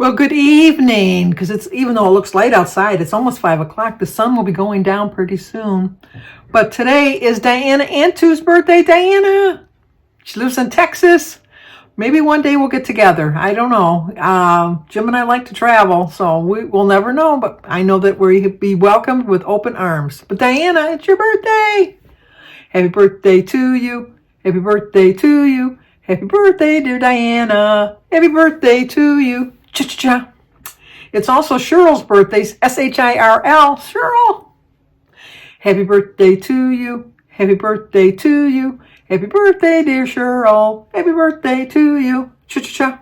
Well, good evening, because it's, even though it looks light outside, it's almost 5 o'clock. The sun will be going down pretty soon. But today is Diana Antu's birthday. Diana, she lives in Texas. Maybe one day we'll get together. I don't know. Jim and I like to travel, so we'll never know. But I know that we'll be welcomed with open arms. But Diana, it's your birthday. Happy birthday to you. Happy birthday to you. Happy birthday, dear Diana. Happy birthday to you. Cha-cha-cha. It's also Cheryl's birthday. S-H-I-R-L. Cheryl. Happy birthday to you. Happy birthday to you. Happy birthday, dear Cheryl. Happy birthday to you. Cha-cha-cha.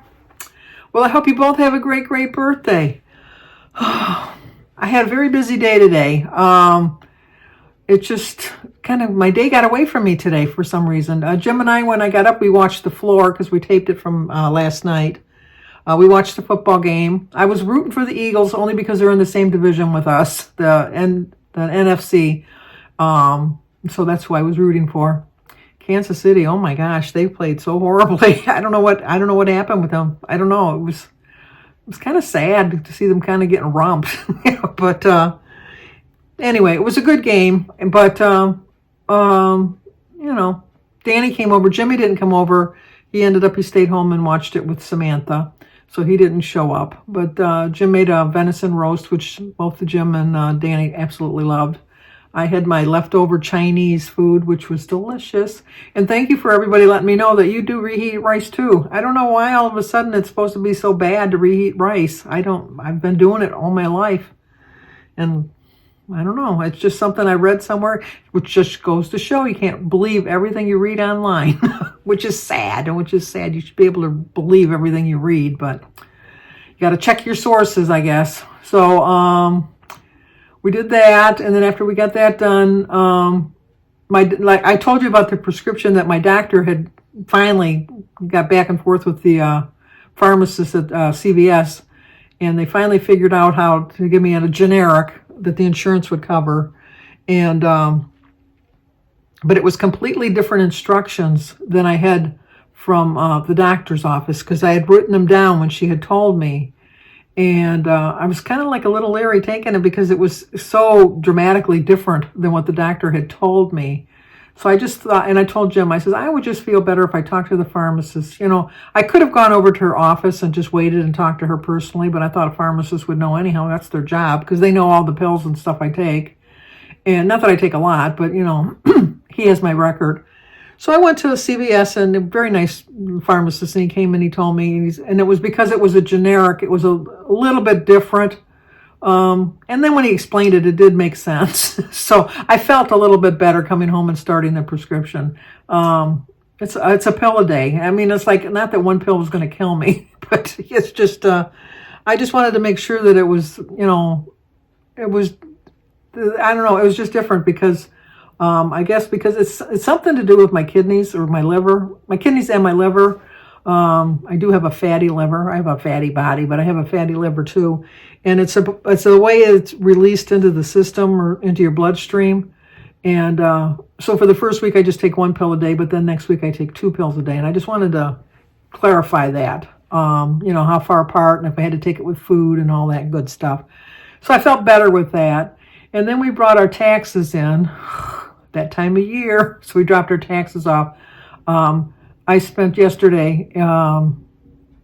Well, I hope you both have a great, great birthday. I had a very busy day today. It just kind of, my day got away from me today for some reason. Jim and I, when I got up, we watched the floor because we taped it from last night. We watched the football game. I was rooting for the Eagles only because they're in the same division with us, the NFC. So that's who I was rooting for. Kansas City, oh my gosh, they played so horribly. I don't know what happened with them. I don't know. It was kind of sad to see them kind of getting romped. But anyway, it was a good game. But Danny came over. Jimmy didn't come over. He stayed home and watched it with Samantha. So he didn't show up. But Jim made a venison roast, which both the Jim and Danny absolutely loved. I had my leftover Chinese food, which was delicious. And thank you for everybody letting me know that you do reheat rice too. I don't know why all of a sudden it's supposed to be so bad to reheat rice. I've been doing it all my life. And I don't know. It's just something I read somewhere, which just goes to show you can't believe everything you read online, which is sad. You should be able to believe everything you read, but you got to check your sources, I guess. So, we did that, and then after we got that done, I told you about the prescription that my doctor had finally got back and forth with the pharmacist at CVS, and they finally figured out how to give me a generic that the insurance would cover, and but it was completely different instructions than I had from the doctor's office because I had written them down when she had told me. And I was kind of like a little leery taking it because it was so dramatically different than what the doctor had told me. So I just thought, and I told Jim, I said, I would just feel better if I talked to the pharmacist. I could have gone over to her office and just waited and talked to her personally, but I thought a pharmacist would know anyhow. That's their job because they know all the pills and stuff I take. And not that I take a lot, but, he has my record. So I went to a CVS, and a very nice pharmacist, and he came and he told me, and it was because it was a generic, it was a little bit different. And then when he explained it, it did make sense. So I felt a little bit better coming home and starting the prescription. It's a pill a day. I mean, it's like, not that one pill was going to kill me, but it's just, I just wanted to make sure that it was, it was, I don't know, it was just different because I guess because it's something to do with my kidneys or my liver, my kidneys and my liver. I do have a fatty liver. I have a fatty body, but I have a fatty liver too. And it's a way it's released into the system or into your bloodstream. And so for the first week, I just take one pill a day, but then next week I take 2 pills a day. And I just wanted to clarify that, how far apart and if I had to take it with food and all that good stuff. So I felt better with that. And then we brought our taxes in. That time of year, so we dropped our taxes off. I spent yesterday,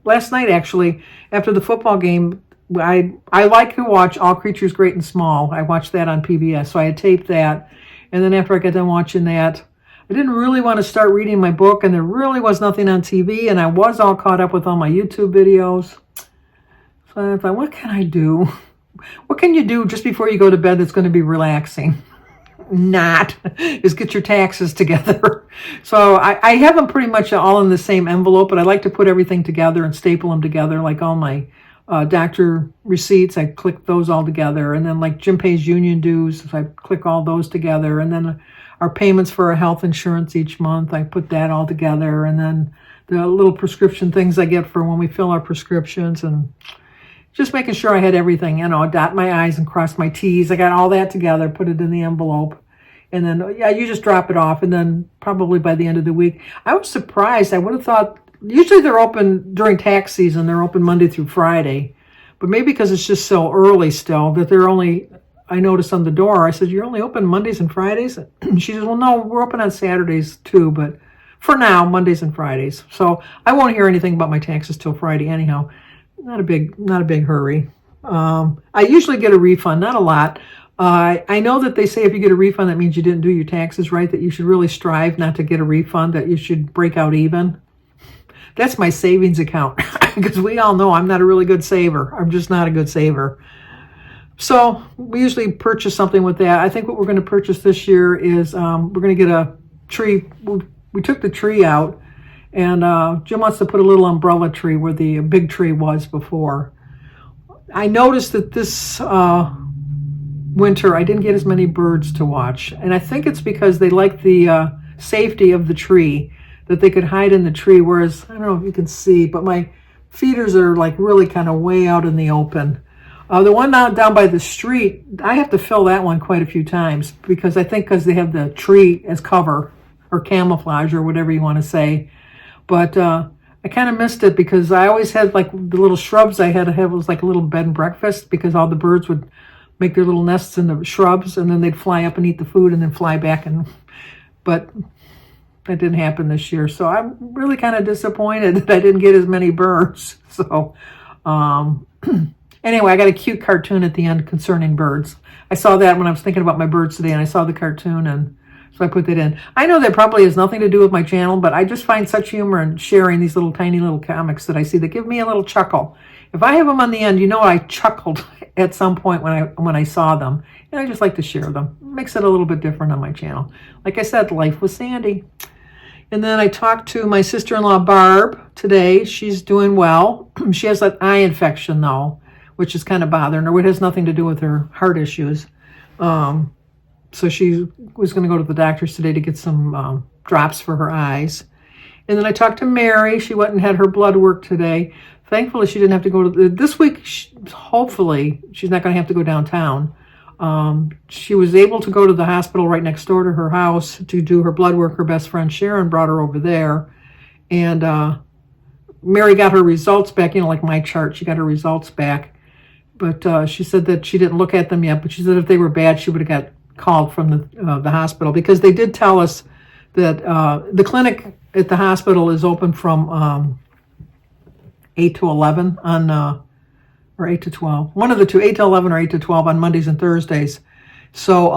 last night actually, after the football game, I like to watch All Creatures Great and Small. I watched that on PBS, so I had taped that. And then after I got done watching that, I didn't really want to start reading my book, and there really was nothing on TV, and I was all caught up with all my YouTube videos. So I thought, what can I do? What can you do just before you go to bed that's going to be relaxing? Not is get your taxes together. So I have them pretty much all in the same envelope, but I like to put everything together and staple them together, like all my doctor receipts. I click those all together, and then like Jim pays union dues, I click all those together, and then our payments for our health insurance each month, I put that all together, and then the little prescription things I get for when we fill our prescriptions, and just making sure I had everything, dot my I's and cross my T's. I got all that together, put it in the envelope. And then, you just drop it off. And then probably by the end of the week, I was surprised. I would have thought, usually they're open during tax season. They're open Monday through Friday. But maybe because it's just so early still that they're only, I noticed on the door, I said, you're only open Mondays and Fridays? She says, well, no, we're open on Saturdays too, but for now, Mondays and Fridays. So I won't hear anything about my taxes till Friday anyhow. Not a big hurry. I usually get a refund, not a lot. I know that they say if you get a refund, that means you didn't do your taxes right, that you should really strive not to get a refund, that you should break out even. That's my savings account, because we all know I'm not a really good saver. I'm just not a good saver. So we usually purchase something with that. I think what we're going to purchase this year is we're going to get a tree. We took the tree out, and Jim wants to put a little umbrella tree where the big tree was before. I noticed that this winter I didn't get as many birds to watch, and I think it's because they like the safety of the tree, that they could hide in the tree, whereas I don't know if you can see, but my feeders are like really kind of way out in the open. The one down by the street, I have to fill that one quite a few times, because I think because they have the tree as cover or camouflage or whatever you want to say. But I kind of missed it because I always had like the little shrubs I had to have was like a little bed and breakfast, because all the birds would make their little nests in the shrubs and then they'd fly up and eat the food and then fly back. But that didn't happen this year. So I'm really kind of disappointed that I didn't get as many birds. So anyway, I got a cute cartoon at the end concerning birds. I saw that when I was thinking about my birds today, and I saw the cartoon, and so I put that in. I know that probably has nothing to do with my channel, but I just find such humor in sharing these little tiny little comics that I see that give me a little chuckle. If I have them on the end, you know I chuckled at some point when I saw them, and I just like to share them. It makes it a little bit different on my channel. Like I said, life with Sandy. And then I talked to my sister-in-law Barb today. She's doing well. She has that eye infection though, which is kind of bothering her. It has nothing to do with her heart issues. So she was going to go to the doctor's today to get some drops for her eyes. And then I talked to Mary. She went and had her blood work today. Thankfully, she didn't have to go to this week. Hopefully, she's not going to have to go downtown. She was able to go to the hospital right next door to her house to do her blood work. Her best friend Sharon brought her over there. And Mary got her results back, like my chart. She got her results back. But she said that she didn't look at them yet. But she said if they were bad, she would have got called from the hospital, because they did tell us that the clinic at the hospital is open from 8 to 11 on or 8 to 12, one of the two, 8 to 11 or 8 to 12 on Mondays and Thursdays. So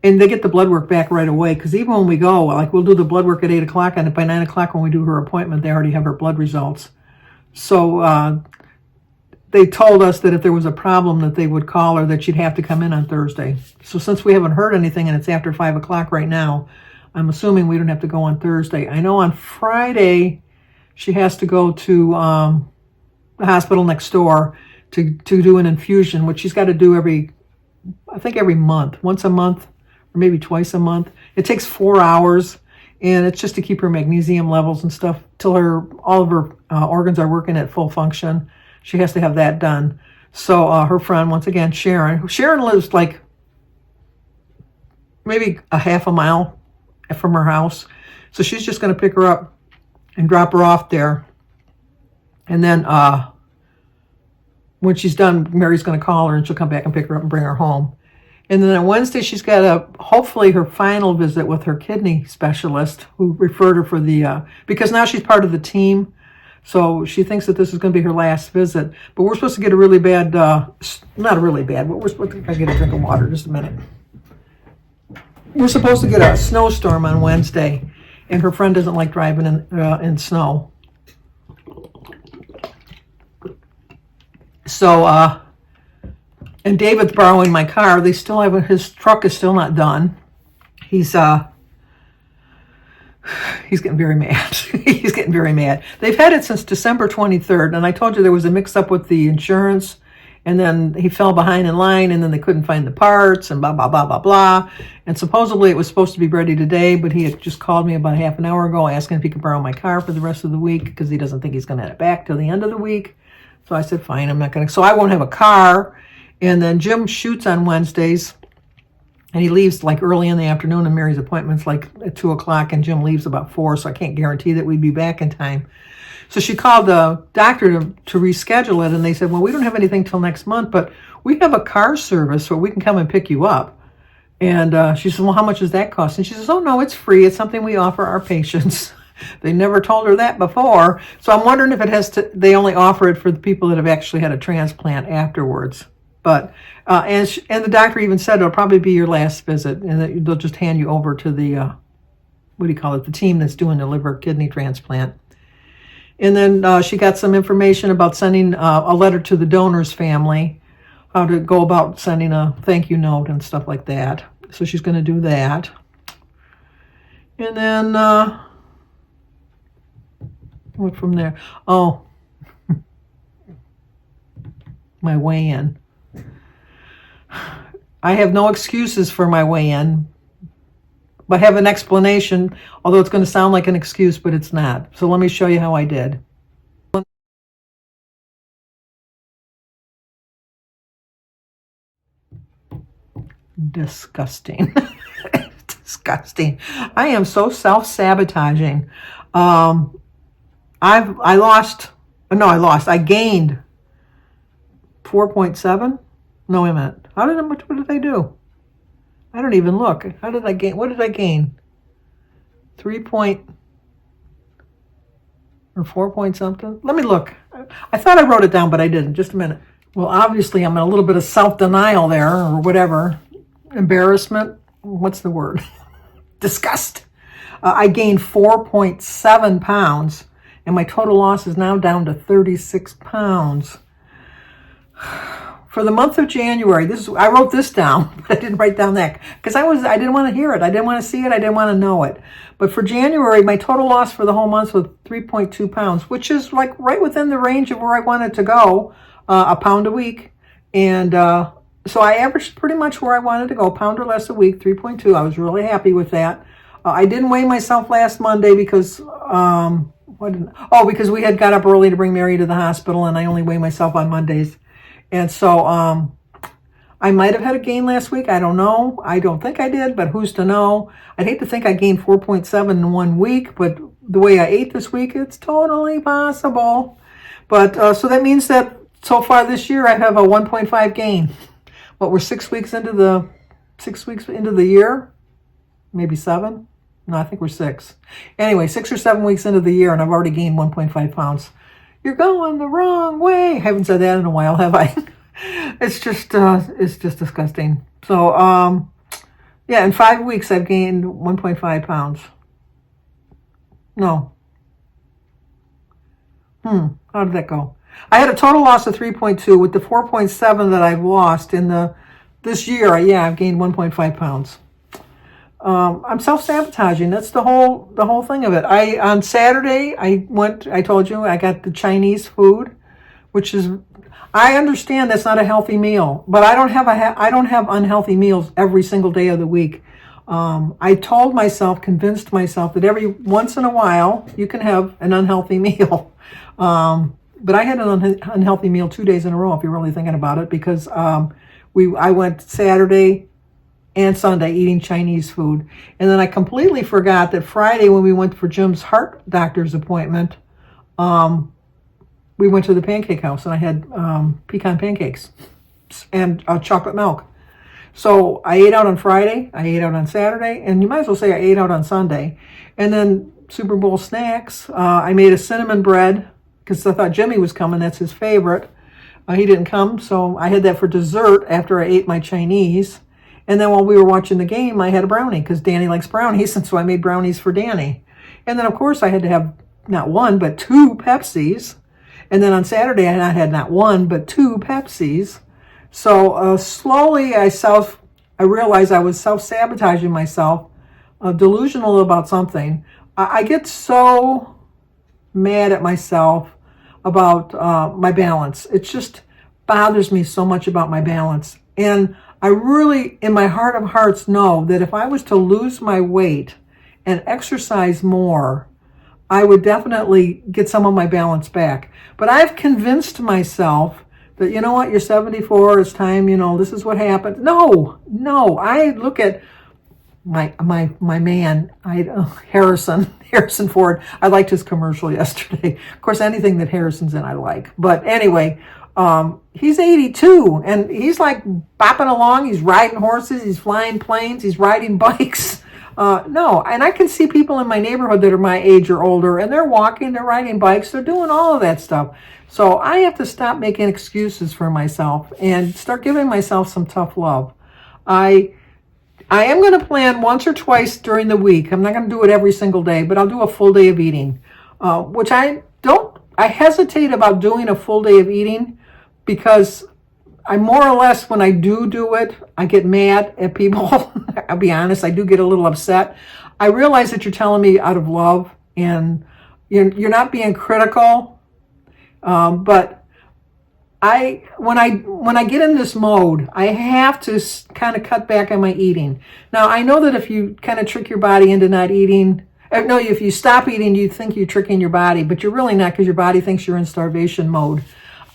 and they get the blood work back right away, because even when we go, like we'll do the blood work at 8 o'clock, and by 9 o'clock when we do her appointment, they already have her blood results. So they told us that if there was a problem that they would call her, that she'd have to come in on Thursday. So since we haven't heard anything and it's after 5 o'clock right now, I'm assuming we don't have to go on Thursday. I know on Friday she has to go to the hospital next door to do an infusion, which she's got to do every month, once a month or maybe twice a month. It takes 4 hours, and it's just to keep her magnesium levels and stuff till all of her organs are working at full function. She has to have that done. So her friend, once again, Sharon lives like maybe a half a mile from her house. So she's just going to pick her up and drop her off there. And then when she's done, Mary's going to call her and she'll come back and pick her up and bring her home. And then on Wednesday, she's got hopefully her final visit with her kidney specialist, who referred her for because now she's part of the team. So she thinks that this is going to be her last visit. But we're supposed to get a really bad, not a really bad, but we're supposed to get a drink of water, just a minute. We're supposed to get a snowstorm on Wednesday, and her friend doesn't like driving in snow. So, and David's borrowing my car. They still haven't, his truck is still not done. He's getting very mad. He's getting very mad. They've had it since December 23rd, and I told you there was a mix-up with the insurance, and then he fell behind in line, and then they couldn't find the parts, and blah, blah, blah, blah, blah. And supposedly it was supposed to be ready today, but he had just called me about half an hour ago asking if he could borrow my car for the rest of the week, because he doesn't think he's going to have it back till the end of the week. So I said, fine, I'm not going to. So I won't have a car. And then Jim shoots on Wednesdays. And he leaves like early in the afternoon, and Mary's appointment's like at 2 o'clock, and Jim leaves about 4, so I can't guarantee that we'd be back in time. So she called the doctor to reschedule it, and they said, well, we don't have anything till next month, but we have a car service where we can come and pick you up. And she said, well, how much does that cost? And she says, oh, no, it's free. It's something we offer our patients. They never told her that before. So I'm wondering if it has to, they only offer it for the people that have actually had a transplant afterwards. But, and the doctor even said it'll probably be your last visit, and that they'll just hand you over to the, what do you call it, the team that's doing the liver kidney transplant. And then she got some information about sending a letter to the donor's family, how to go about sending a thank you note and stuff like that. So she's going to do that. And then, what from there? Oh, my weigh-in. I have no excuses for my weigh-in, but have an explanation, although it's going to sound like an excuse, but it's not. So let me show you how I did. Disgusting. Disgusting. I am so self-sabotaging. I gained 4.7. No, wait a minute. What did I do? I don't even look. How did I gain? What did I gain? 3 point or 4 point something? Let me look. I thought I wrote it down, but I didn't. Just a minute. Well, obviously, I'm in a little bit of self-denial there, or whatever. Embarrassment. What's the word? Disgust. I gained 4.7 pounds, and my total loss is now down to 36 pounds. For the month of January, I wrote this down, but I didn't write down that because I didn't want to hear it. I didn't want to see it. I didn't want to know it. But for January, my total loss for the whole month was 3.2 pounds, which is like right within the range of where I wanted to go, a pound a week. And so I averaged pretty much where I wanted to go, a pound or less a week, 3.2. I was really happy with that. I didn't weigh myself last Monday because, because we had got up early to bring Mary to the hospital, and I only weigh myself on Mondays. And so I might have had a gain last week. I don't know. I don't think I did, but who's to know? I'd hate to think I gained 4.7 in 1 week, but the way I ate this week, it's totally possible. But so that means that so far this year, I have a 1.5 gain. But we're 6 weeks into the year, maybe 7. No, I think we're 6. Anyway, 6 or 7 weeks into the year, and I've already gained 1.5 pounds. You're going the wrong way. I haven't said that in a while, have I? It's just disgusting. So, yeah, in 5 weeks, I've gained 1.5 pounds. No. How did that go? I had a total loss of 3.2 with the 4.7 that I've lost in this year. Yeah, I've gained 1.5 pounds. I'm self-sabotaging. That's the whole thing of it. On Saturday, I told you, I got the Chinese food, which is, I understand that's not a healthy meal, but I don't have unhealthy meals every single day of the week. I convinced myself that every once in a while you can have an unhealthy meal. But I had an unhealthy meal 2 days in a row, if you're really thinking about it, because I went Saturday and Sunday eating Chinese food. And then I completely forgot that Friday when we went for Jim's heart doctor's appointment, we went to the pancake house and I had pecan pancakes and chocolate milk. So I ate out on Friday, I ate out on Saturday, and you might as well say I ate out on Sunday. And then Super Bowl snacks, I made a cinnamon bread because I thought Jimmy was coming, that's his favorite. He didn't come, so I had that for dessert after I ate my Chinese. And then while we were watching the game, I had a brownie because Danny likes brownies, and so I made brownies for Danny. And then, of course, I had to have not 1, but 2 Pepsis. And then on Saturday, I had not 1, but 2 Pepsis. So slowly, I realized I was self-sabotaging myself, delusional about something. I get so mad at myself about my balance. It just bothers me so much about my balance. And I really, in my heart of hearts, know that if I was to lose my weight and exercise more, I would definitely get some of my balance back. But I've convinced myself that, you know what, you're 74, it's time, this is what happened. No, I look at my man, Harrison Ford. I liked his commercial yesterday. Of course, anything that Harrison's in, I like. But anyway, he's 82, and he's like bopping along. He's riding horses, he's flying planes, he's riding bikes. No, and I can see people in my neighborhood that are my age or older, and they're walking, they're riding bikes, they're doing all of that stuff. So I have to stop making excuses for myself and start giving myself some tough love. I am going to plan once or twice during the week. I'm not going to do it every single day, but I'll do a full day of eating, which I hesitate about doing a full day of eating because I more or less, when I do it, I get mad at people. I'll be honest, I do get a little upset. I realize that you're telling me out of love and you're not being critical. But when I get in this mode, I have to kind of cut back on my eating. Now, I know that if you kind of trick your body into not eating, no, if you stop eating, you think you're tricking your body, but you're really not, because your body thinks you're in starvation mode.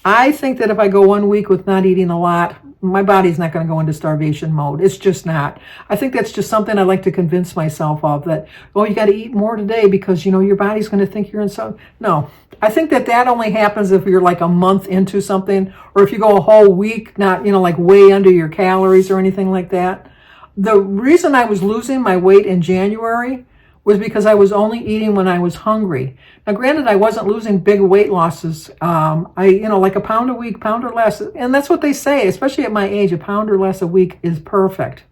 I think that if I go 1 week with not eating a lot, my body's not going to go into starvation mode. It's just not. I think that's just something I like to convince myself of, that, oh, you got to eat more today because, your body's going to think you're in some. No, I think that only happens if you're like a month into something, or if you go a whole week, not, like way under your calories or anything like that. The reason I was losing my weight in January was because I was only eating when I was hungry. Now, granted, I wasn't losing big weight losses. Like a pound a week, pound or less. And that's what they say, especially at my age, a pound or less a week is perfect.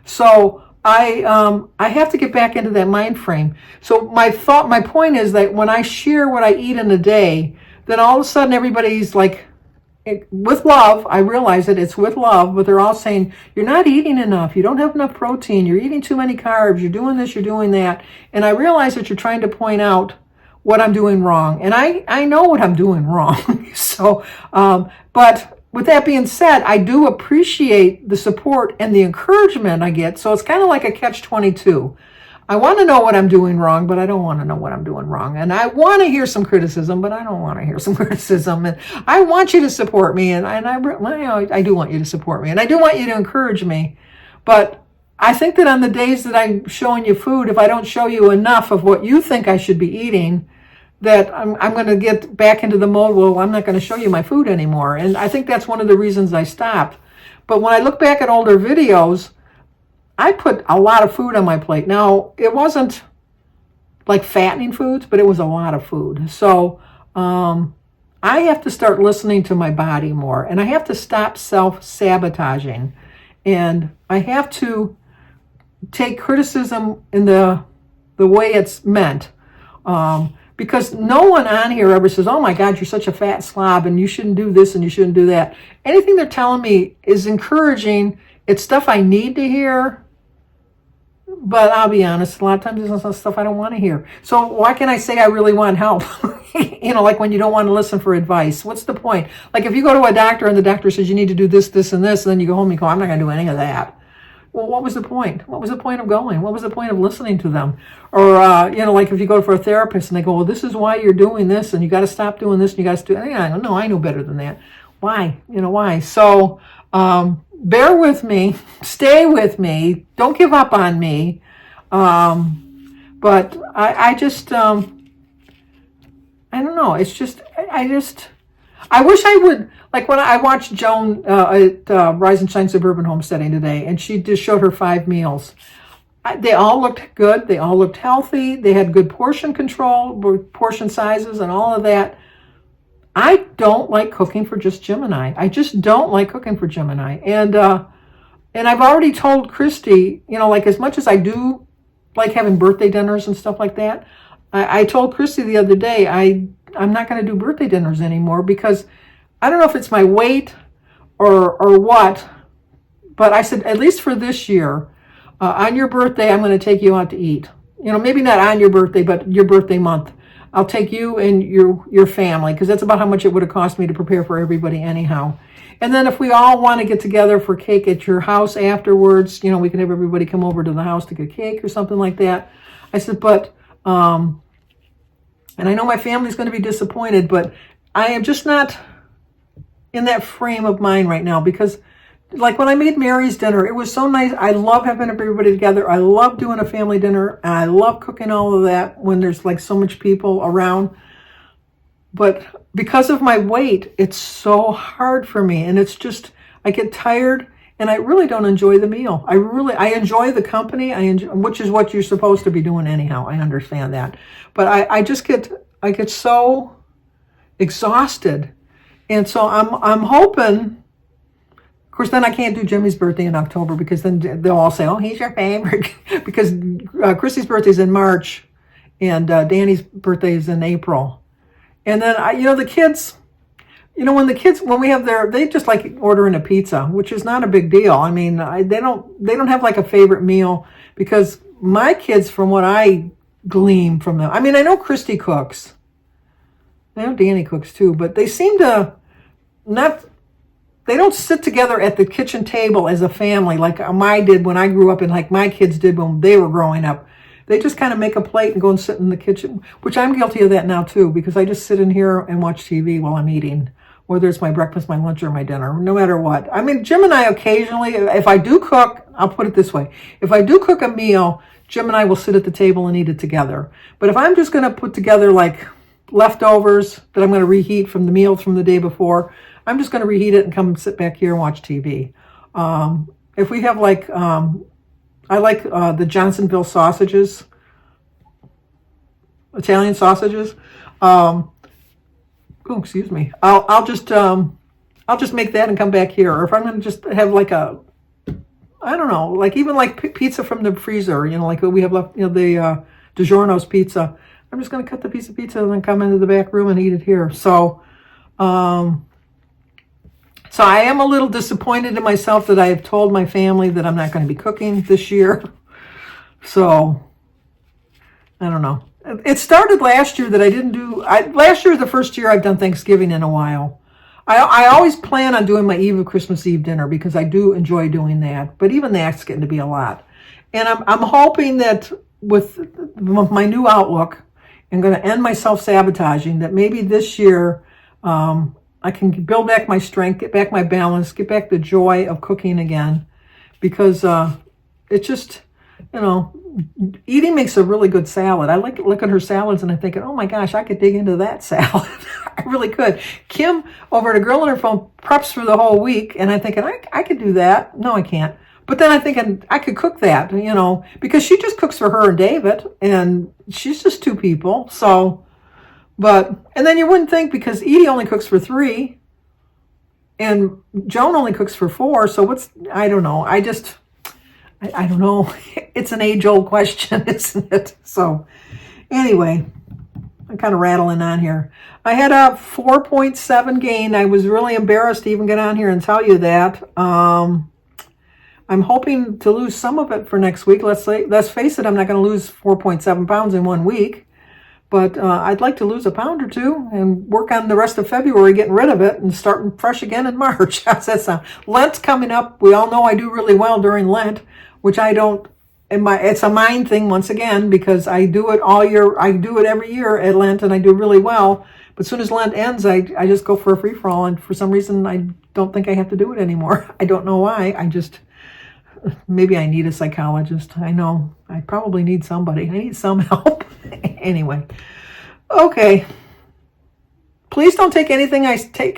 So I have to get back into that mind frame. So my point is that when I share what I eat in a day, then all of a sudden everybody's like, with love, I realize that it's with love, but they're all saying, you're not eating enough, you don't have enough protein, you're eating too many carbs, you're doing this, you're doing that. And I realize that you're trying to point out what I'm doing wrong. And I know what I'm doing wrong. So, but with that being said, I do appreciate the support and the encouragement I get. So it's kind of like a catch-22. I want to know what I'm doing wrong, but I don't want to know what I'm doing wrong. And I want to hear some criticism, but I don't want to hear some criticism. And I want you to support me, and I do want you to support me, and I do want you to encourage me. But I think that on the days that I'm showing you food, if I don't show you enough of what you think I should be eating, that I'm going to get back into the mode, well, I'm not going to show you my food anymore. And I think that's one of the reasons I stopped. But when I look back at older videos, I put a lot of food on my plate. Now, it wasn't like fattening foods, but it was a lot of food. So I have to start listening to my body more, and I have to stop self-sabotaging. And I have to take criticism in the way it's meant. Because no one on here ever says, oh my God, you're such a fat slob and you shouldn't do this and you shouldn't do that. Anything they're telling me is encouraging. It's stuff I need to hear. But I'll be honest, a lot of times it's stuff I don't want to hear. So why can I say I really want help? Like when you don't want to listen for advice. What's the point? Like if you go to a doctor and the doctor says you need to do this, this, and this, and then you go home and go, I'm not going to do any of that. Well, what was the point? What was the point of going? What was the point of listening to them? Or, like if you go for a therapist and they go, well, this is why you're doing this, and you got to stop doing this, and you got to do it. Yeah, no, I know better than that. Why? Why? So, bear with me, stay with me, don't give up on me. But I just, I don't know. It's just, I wish I would, like when I watched Joan at Rise and Shine Suburban Homesteading today, and she just showed her 5 meals. They all looked good. They all looked healthy. They had good portion control, portion sizes, and all of that. I don't like cooking for just Jim and I. I just don't like cooking for Jim and I. And I've already told Christy, like as much as I do like having birthday dinners and stuff like that, I told Christy the other day, I'm not going to do birthday dinners anymore because I don't know if it's my weight or what, but I said, at least for this year, on your birthday, I'm going to take you out to eat. Maybe not on your birthday, but your birthday month. I'll take you and your family, because that's about how much it would have cost me to prepare for everybody anyhow. And then if we all want to get together for cake at your house afterwards, we can have everybody come over to the house to get cake or something like that. I said, but, and I know my family's going to be disappointed, but I am just not, in that frame of mind right now, because like when I made Mary's dinner, it was so nice. I love having everybody together. I love doing a family dinner, and I love cooking all of that when there's like so much people around. But because of my weight, it's so hard for me, and it's just, I get tired, and I really don't enjoy the meal. I enjoy the company, which is what you're supposed to be doing anyhow. I understand that, but I get so exhausted, and so I'm hoping. Of course, then I can't do Jimmy's birthday in October, because then they'll all say, "Oh, he's your favorite," because Christy's birthday's in March, and Danny's birthday is in April. And then the kids, when we have they just like ordering a pizza, which is not a big deal. I mean, they don't have like a favorite meal, because my kids, from what I glean from them, I mean, I know Christy cooks, I know Danny cooks too, but they seem to not. They don't sit together at the kitchen table as a family like I did when I grew up, and like my kids did when they were growing up. They just kind of make a plate and go and sit in the kitchen, which I'm guilty of that now too, because I just sit in here and watch TV while I'm eating, whether it's my breakfast, my lunch, or my dinner, no matter what. I mean, Jim and I occasionally, if I do cook, I'll put it this way. If I do cook a meal, Jim and I will sit at the table and eat it together. But if I'm just going to put together like leftovers that I'm going to reheat from the meals from the day before, I'm just going to reheat it and come sit back here and watch TV. If we have like, I like the Johnsonville sausages, Italian sausages. Excuse me. I'll just make that and come back here. Or if I'm going to just have like I don't know, like even like pizza from the freezer, like we have left, the DiGiorno's pizza. I'm just going to cut the piece of pizza and then come into the back room and eat it here. So I am a little disappointed in myself that I have told my family that I'm not going to be cooking this year. So, I don't know. It started last year that I didn't do... last year was the first year I've done Thanksgiving in a while. I always plan on doing my Eve of Christmas Eve dinner, because I do enjoy doing that. But even that's getting to be a lot. And I'm hoping that with my new outlook, I'm going to end my self-sabotaging, that maybe this year... I can build back my strength, get back my balance, get back the joy of cooking again, because it's just, Edie makes a really good salad. I like looking at her salads and I'm thinking, oh my gosh, I could dig into that salad. I really could. Kim over at a Girl on Her Phone preps for the whole week, and I'm thinking, I could do that. No, I can't. But then I'm thinking I could cook that, because she just cooks for her and David, and she's just two people, so... and then you wouldn't think, because Edie only cooks for 3 and Joan only cooks for 4. So I don't know. I don't know. It's an age-old question, isn't it? So anyway, I'm kind of rattling on here. I had a 4.7 gain. I was really embarrassed to even get on here and tell you that. I'm hoping to lose some of it for next week. Let's face it, I'm not going to lose 4.7 pounds in 1 week. But I'd like to lose a pound or 2 and work on the rest of February getting rid of it and starting fresh again in March. How's that sound? Lent's coming up. We all know I do really well during Lent, which I don't. It's a mind thing once again, because I do it all year. I do it every year at Lent, and I do really well. But as soon as Lent ends, I just go for a free for all, and for some reason I don't think I have to do it anymore. I don't know why. Maybe I need a psychologist. I know. I probably need somebody. I need some help. Anyway. Okay. Please don't take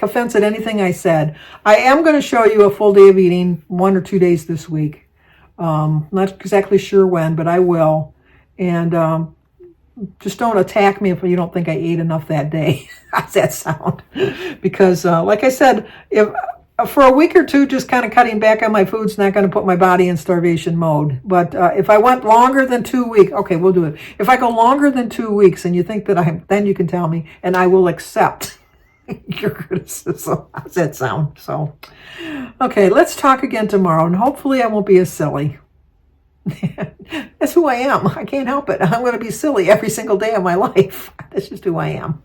offense at anything I said. I am going to show you a full day of eating 1 or 2 days this week. Not exactly sure when, but I will. And just don't attack me if you don't think I ate enough that day. How's that sound? Because like I said, if... for a week or 2, just kind of cutting back on my food's not going to put my body in starvation mode. But if I went longer than 2 weeks, okay, we'll do it. If I go longer than 2 weeks and you think that then you can tell me, and I will accept your criticism. How's that sound? So, okay, let's talk again tomorrow, and hopefully I won't be as silly. That's who I am. I can't help it. I'm going to be silly every single day of my life. That's just who I am.